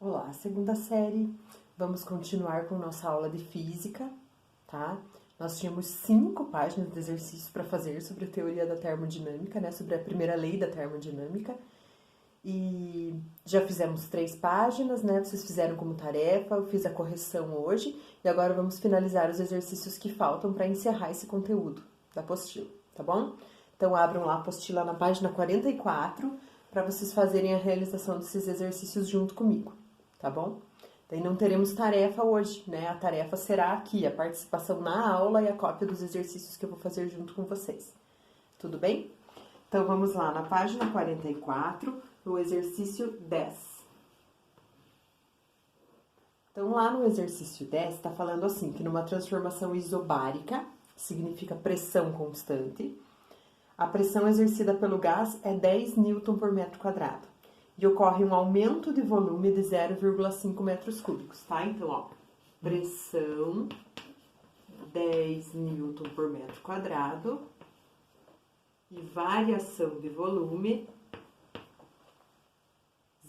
Olá, segunda série. Vamos continuar com nossa aula de física, tá? Nós tínhamos 5 páginas de exercícios para fazer sobre a teoria da termodinâmica, né? Sobre a primeira lei da termodinâmica. E já fizemos 3 páginas, né? Vocês fizeram como tarefa, eu fiz a correção hoje. E agora vamos finalizar os exercícios que faltam para encerrar esse conteúdo da apostila, tá bom? Então, abram lá a apostila na página 44 para vocês fazerem a realização desses exercícios junto comigo. Tá bom? Daí não teremos tarefa hoje, né? A tarefa será aqui, a participação na aula e a cópia dos exercícios que eu vou fazer junto com vocês. Tudo bem? Então, vamos lá na página 44, no exercício 10. Então, lá no exercício 10, está falando assim, que numa transformação isobárica, que significa pressão constante, a pressão exercida pelo gás é 10 Newton por metro quadrado. E ocorre um aumento de volume de 0,5 metros cúbicos, tá? Então, ó, pressão 10 Newton por metro quadrado e variação de volume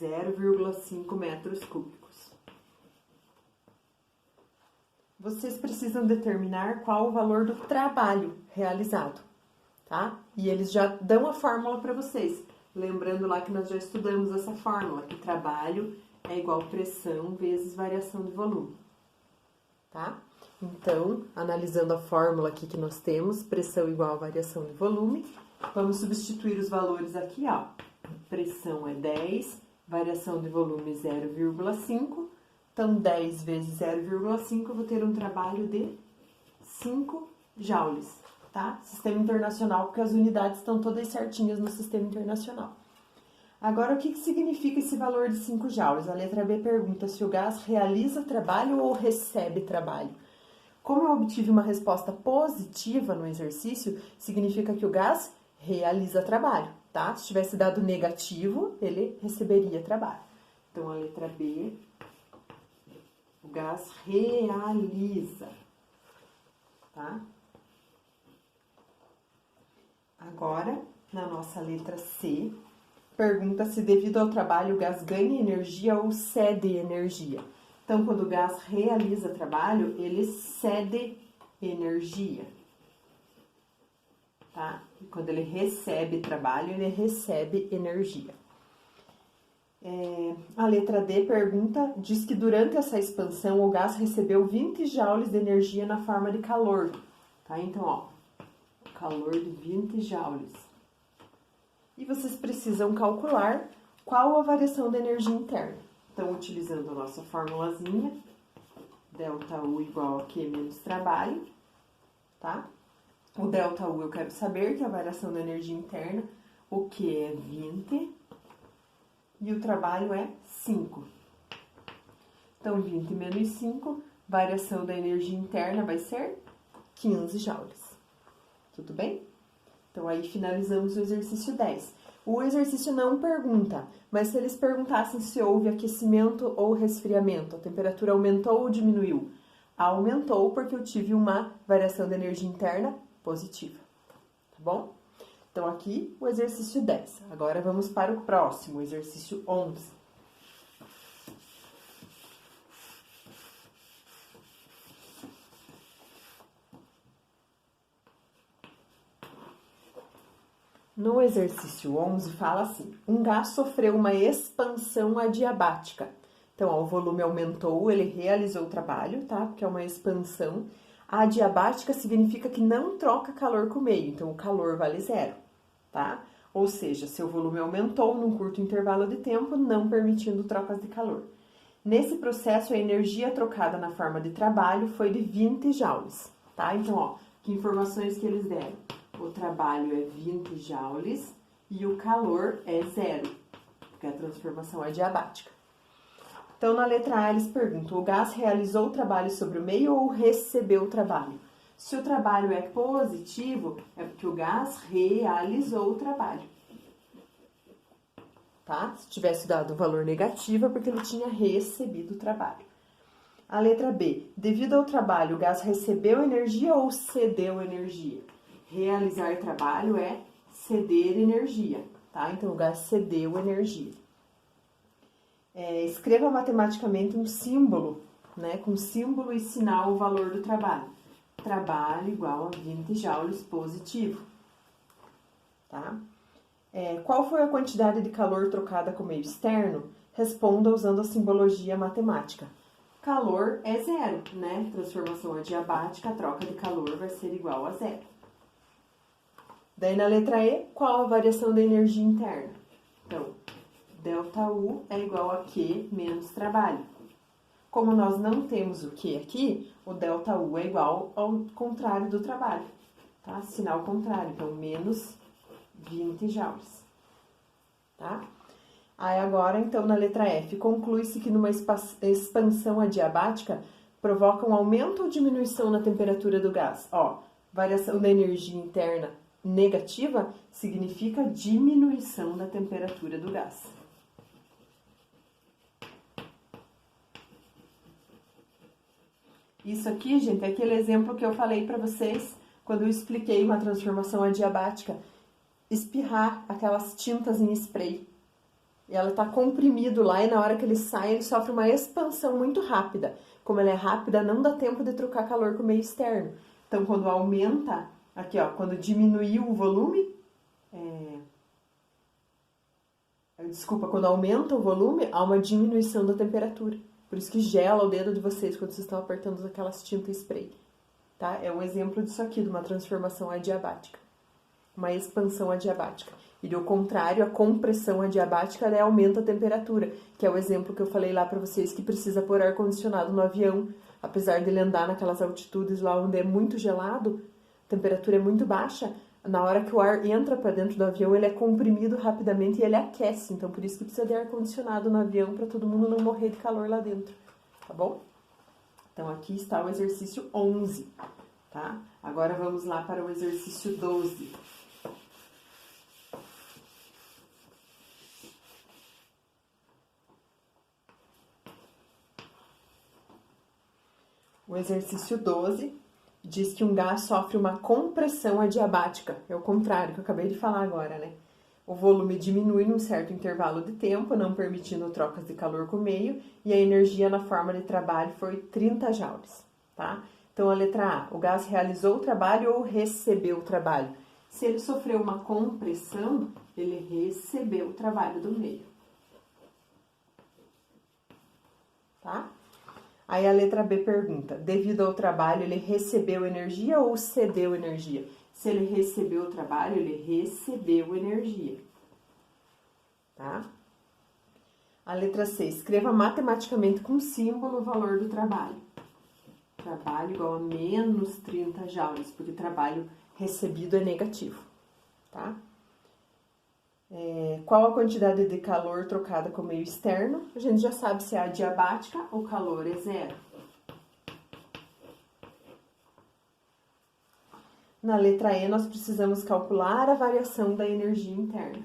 0,5 metros cúbicos. Vocês precisam determinar qual o valor do trabalho realizado, tá? E eles já dão a fórmula para vocês. Lembrando lá que nós já estudamos essa fórmula, que trabalho é igual pressão vezes variação de volume, tá? Então, analisando a fórmula aqui que nós temos, pressão igual a variação de volume, vamos substituir os valores aqui, ó. Pressão é 10, variação de volume 0,5, então 10 vezes 0,5 eu vou ter um trabalho de 5 joules. Tá? Sistema internacional, porque as unidades estão todas certinhas no sistema internacional. Agora, o que significa esse valor de 5 joules? A letra B pergunta se o gás realiza trabalho ou recebe trabalho. Como eu obtive uma resposta positiva no exercício, significa que o gás realiza trabalho, tá? Se tivesse dado negativo, ele receberia trabalho. Então, a letra B, o gás realiza, tá? Agora, na nossa letra C, pergunta se devido ao trabalho o gás ganha energia ou cede energia. Então, quando o gás realiza trabalho, ele cede energia, tá? E quando ele recebe trabalho, ele recebe energia. A letra D pergunta, diz que durante essa expansão o gás recebeu 20 joules de energia na forma de calor, tá? Então, ó, calor de 20 joules. E vocês precisam calcular qual a variação da energia interna. Então, utilizando a nossa formulazinha, ΔU igual a Q menos trabalho, tá? O ΔU eu quero saber que a variação da energia interna, o Q é 20 e o trabalho é 5. Então, 20 menos 5, variação da energia interna vai ser 15 joules. Tudo bem? Então, aí finalizamos o exercício 10. O exercício não pergunta, mas se eles perguntassem se houve aquecimento ou resfriamento, a temperatura aumentou ou diminuiu? Aumentou porque eu tive uma variação de energia interna positiva, tá bom? Então, aqui o exercício 10. Agora, vamos para o próximo, o exercício 11. No exercício 11, fala assim, um gás sofreu uma expansão adiabática. Então, ó, o volume aumentou, ele realizou o trabalho, tá? Porque é uma expansão. A adiabática significa que não troca calor com o meio, então o calor vale 0, tá? Ou seja, seu volume aumentou num curto intervalo de tempo, não permitindo trocas de calor. Nesse processo, a energia trocada na forma de trabalho foi de 20 joules, tá? Então, ó, que informações que eles deram? O trabalho é 20 joules e o calor é 0, porque a transformação é adiabática. Então, na letra A, eles perguntam, o gás realizou o trabalho sobre o meio ou recebeu o trabalho? Se o trabalho é positivo, é porque o gás realizou o trabalho. Tá? Se tivesse dado o valor negativo, é porque ele tinha recebido o trabalho. A letra B, devido ao trabalho, o gás recebeu energia ou cedeu energia? Realizar trabalho é ceder energia, tá? Então, o gás cedeu energia. Escreva matematicamente um símbolo, né? Com símbolo e sinal o valor do trabalho. Trabalho igual a 20 joules positivo. Tá? Qual foi a quantidade de calor trocada com o meio externo? Responda usando a simbologia matemática. Calor é zero, né? Transformação adiabática, a troca de calor vai ser igual a zero. Daí na letra E, qual a variação da energia interna? Então, ΔU é igual a Q menos trabalho. Como nós não temos o Q aqui, o ΔU é igual ao contrário do trabalho. Tá? Sinal contrário, então menos 20 joules. Tá? Aí agora, então, na letra F, conclui-se que numa expansão adiabática provoca um aumento ou diminuição na temperatura do gás. Ó, variação da energia interna negativa significa diminuição da temperatura do gás. Isso aqui, gente, é aquele exemplo que eu falei para vocês quando eu expliquei uma transformação adiabática. Espirrar aquelas tintas em spray. E ela está comprimido lá e na hora que ele sai, ele sofre uma expansão muito rápida. Como ela é rápida, não dá tempo de trocar calor com o meio externo. Então, quando aumenta, aqui ó, quando diminuiu o volume, quando aumenta o volume, há uma diminuição da temperatura. Por isso que gela o dedo de vocês quando vocês estão apertando aquelas tintas spray. Tá? É um exemplo disso aqui, de uma transformação adiabática. Uma expansão adiabática. E do contrário, a compressão adiabática aumenta a temperatura, que é o exemplo que eu falei lá para vocês que precisa pôr ar-condicionado no avião. Apesar dele andar naquelas altitudes lá onde é muito gelado, a temperatura é muito baixa, na hora que o ar entra para dentro do avião, ele é comprimido rapidamente e ele aquece. Então, por isso que precisa de ar-condicionado no avião para todo mundo não morrer de calor lá dentro. Tá bom? Então, aqui está o exercício 11, tá? Agora, vamos lá para o exercício 12. O exercício 12 diz que um gás sofre uma compressão adiabática. É o contrário que eu acabei de falar agora, né? O volume diminui num certo intervalo de tempo, não permitindo trocas de calor com o meio, e a energia na forma de trabalho foi 30 joules, tá? Então, a letra A, o gás realizou o trabalho ou recebeu o trabalho? Se ele sofreu uma compressão, ele recebeu o trabalho do meio. Tá? Aí a letra B pergunta, devido ao trabalho, ele recebeu energia ou cedeu energia? Se ele recebeu o trabalho, ele recebeu energia. Tá? A letra C, escreva matematicamente com símbolo o valor do trabalho. Trabalho igual a menos 30 joules, porque trabalho recebido é negativo. Tá? Qual a quantidade de calor trocada com o meio externo? A gente já sabe se é adiabática, o calor é zero. Na letra E, nós precisamos calcular a variação da energia interna.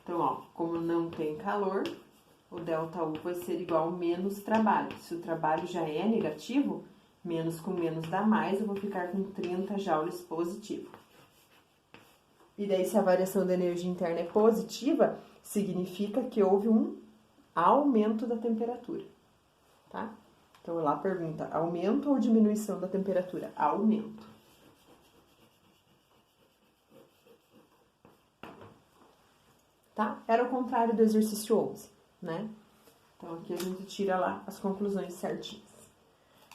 Então, ó, como não tem calor, o ΔU vai ser igual a menos trabalho. Se o trabalho já é negativo, menos com menos dá mais, eu vou ficar com 30 joules positivo. E daí, se a variação da energia interna é positiva, significa que houve um aumento da temperatura, tá? Então, lá pergunta, aumento ou diminuição da temperatura? Aumento. Tá? Era o contrário do exercício 11, né? Então, aqui a gente tira lá as conclusões certinhas.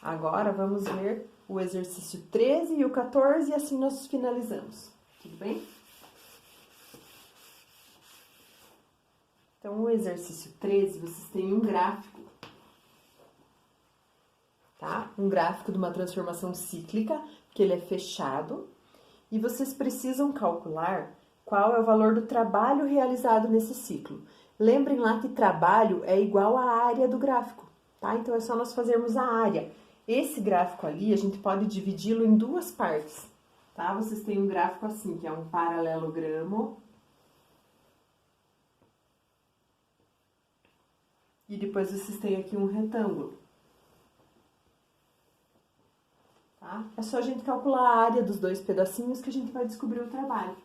Agora, vamos ver o exercício 13 e o 14 e assim nós finalizamos. Tudo bem? Então, o exercício 13, vocês têm um gráfico, tá? Um gráfico de uma transformação cíclica, que ele é fechado, e vocês precisam calcular qual é o valor do trabalho realizado nesse ciclo. Lembrem lá que trabalho é igual à área do gráfico, tá? Então, é só nós fazermos a área. Esse gráfico ali, a gente pode dividi-lo em duas partes, tá? Vocês têm um gráfico assim, que é um paralelogramo. E depois vocês têm aqui um retângulo. Tá? É só a gente calcular a área dos dois pedacinhos que a gente vai descobrir o trabalho.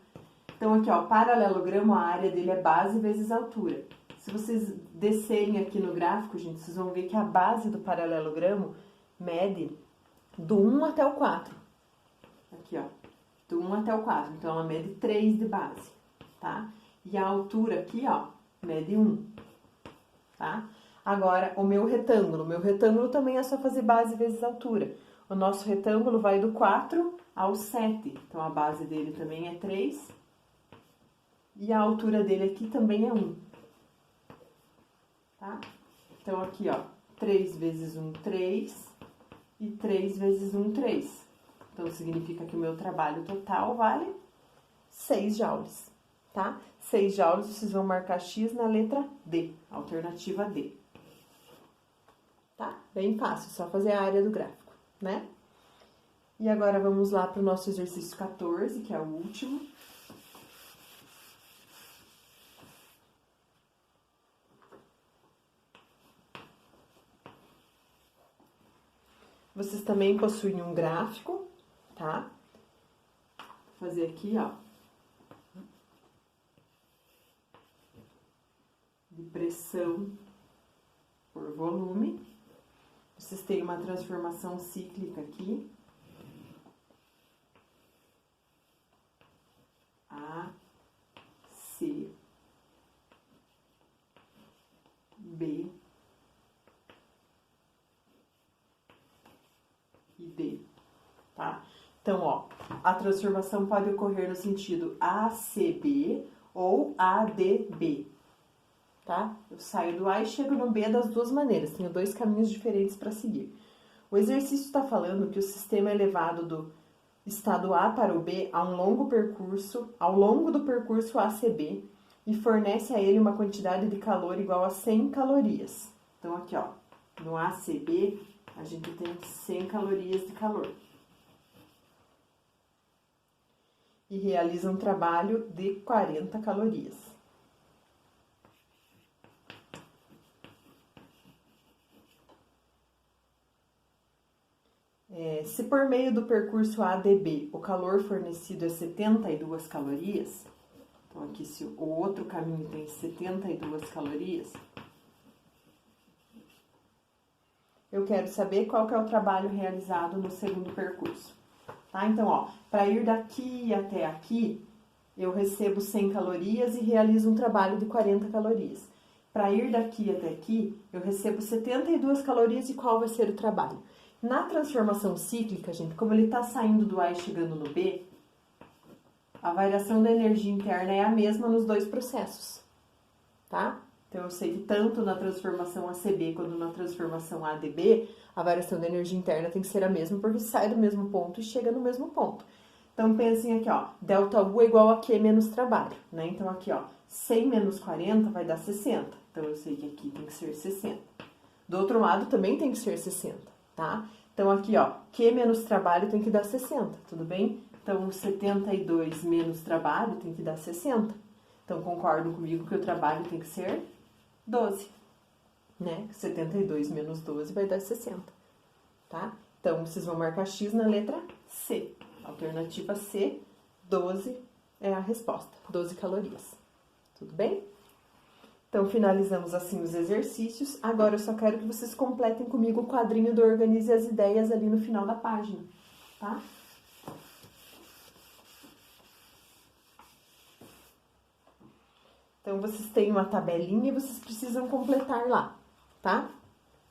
Então, aqui, ó, paralelogramo, a área dele é base vezes altura. Se vocês descerem aqui no gráfico, gente, vocês vão ver que a base do paralelogramo mede do 1 até o 4. Aqui, ó, do 1 até o 4. Então, ela mede 3 de base, tá? E a altura aqui, ó, mede 1, tá? Agora, o meu retângulo também é só fazer base vezes altura. O nosso retângulo vai do 4 ao 7. Então, a base dele também é 3. E a altura dele aqui também é 1. Tá? Então, aqui, ó, 3 vezes 1, 3. E 3 vezes 1, 3. Então, significa que o meu trabalho total vale 6 joules, tá? 6 joules, vocês vão marcar X na letra D, alternativa D. Tá? Bem fácil, só fazer a área do gráfico, né? E agora, vamos lá para o nosso exercício 14, que é o último. Vocês também possuem um gráfico, tá? Vou fazer aqui, ó. De pressão por volume. Vocês têm uma transformação cíclica aqui. A, C, B e D, tá? Então, ó, a transformação pode ocorrer no sentido ACB ou ADB, tá? Eu saio do A e chego no B das duas maneiras, tenho dois caminhos diferentes para seguir. O exercício está falando que o sistema é levado do estado A para o B ao longo do percurso ACB e fornece a ele uma quantidade de calor igual a 100 calorias. Então, aqui, ó, no ACB, a gente tem 100 calorias de calor. E realiza um trabalho de 40 calorias. Se por meio do percurso ADB o calor fornecido é 72 calorias, então aqui se o outro caminho tem 72 calorias, eu quero saber qual que é o trabalho realizado no segundo percurso. Tá? Então, ó, para ir daqui até aqui, eu recebo 100 calorias e realizo um trabalho de 40 calorias. Para ir daqui até aqui, eu recebo 72 calorias e qual vai ser o trabalho? Na transformação cíclica, gente, como ele está saindo do A e chegando no B, a variação da energia interna é a mesma nos dois processos, tá? Então, eu sei que tanto na transformação ACB quanto na transformação ADB, a variação da energia interna tem que ser a mesma, porque sai do mesmo ponto e chega no mesmo ponto. Então, pensem aqui, ó, delta U é igual a Q menos trabalho, né? Então, aqui, ó, 100 menos 40 vai dar 60. Então, eu sei que aqui tem que ser 60. Do outro lado, também tem que ser 60. Tá? Então, aqui, ó, Q menos trabalho tem que dar 60, tudo bem? Então, 72 menos trabalho tem que dar 60. Então, concordam comigo que o trabalho tem que ser 12, né? 72 menos 12 vai dar 60, tá? Então, vocês vão marcar X na letra C. Alternativa C, 12 é a resposta, 12 calorias. Tudo bem? Então, finalizamos assim os exercícios. Agora, eu só quero que vocês completem comigo o quadrinho do Organize as Ideias ali no final da página, tá? Então, vocês têm uma tabelinha e vocês precisam completar lá, tá?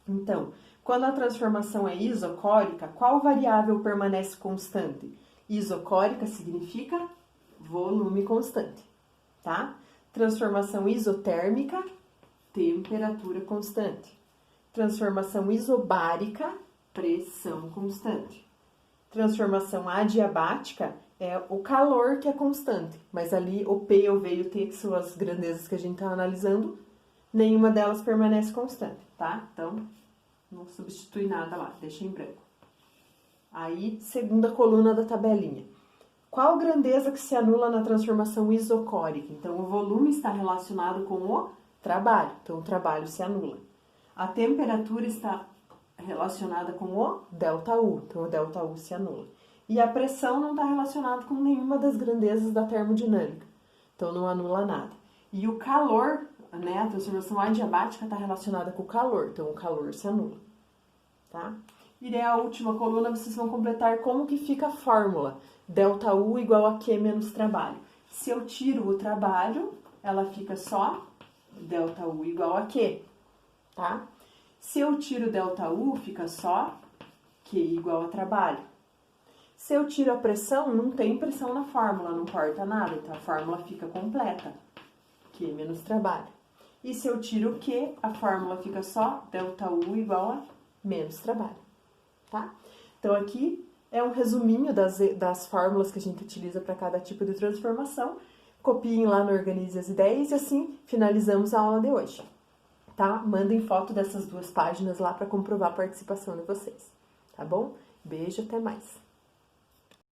Então, quando a transformação é isocórica, qual variável permanece constante? Isocórica significa volume constante, tá? Transformação isotérmica, temperatura constante. Transformação isobárica, pressão constante. Transformação adiabática é o calor que é constante, mas ali o P, o V e o T, que são as grandezas que a gente está analisando, nenhuma delas permanece constante, tá? Então, não substitui nada lá, deixa em branco. Aí, segunda coluna da tabelinha. Qual grandeza que se anula na transformação isocórica? Então, o volume está relacionado com o trabalho, então o trabalho se anula. A temperatura está relacionada com o ΔU, então o ΔU se anula. E a pressão não está relacionada com nenhuma das grandezas da termodinâmica. então não anula nada. E o calor, né, a transformação adiabática está relacionada com o calor, então o calor se anula, tá? E daí a última coluna vocês vão completar como que fica a fórmula, ΔU igual a Q menos trabalho. Se eu tiro o trabalho, ela fica só ΔU igual a Q, tá? Se eu tiro ΔU, fica só Q igual a trabalho. Se eu tiro a pressão, não tem pressão na fórmula, não corta nada, então a fórmula fica completa, Q menos trabalho. E se eu tiro o Q, a fórmula fica só ΔU igual a menos trabalho, tá? Então aqui é um resuminho das fórmulas que a gente utiliza para cada tipo de transformação. Copiem lá no Organize as Ideias e assim finalizamos a aula de hoje, tá? Mandem foto dessas 2 páginas lá para comprovar a participação de vocês, tá bom? Beijo, até mais!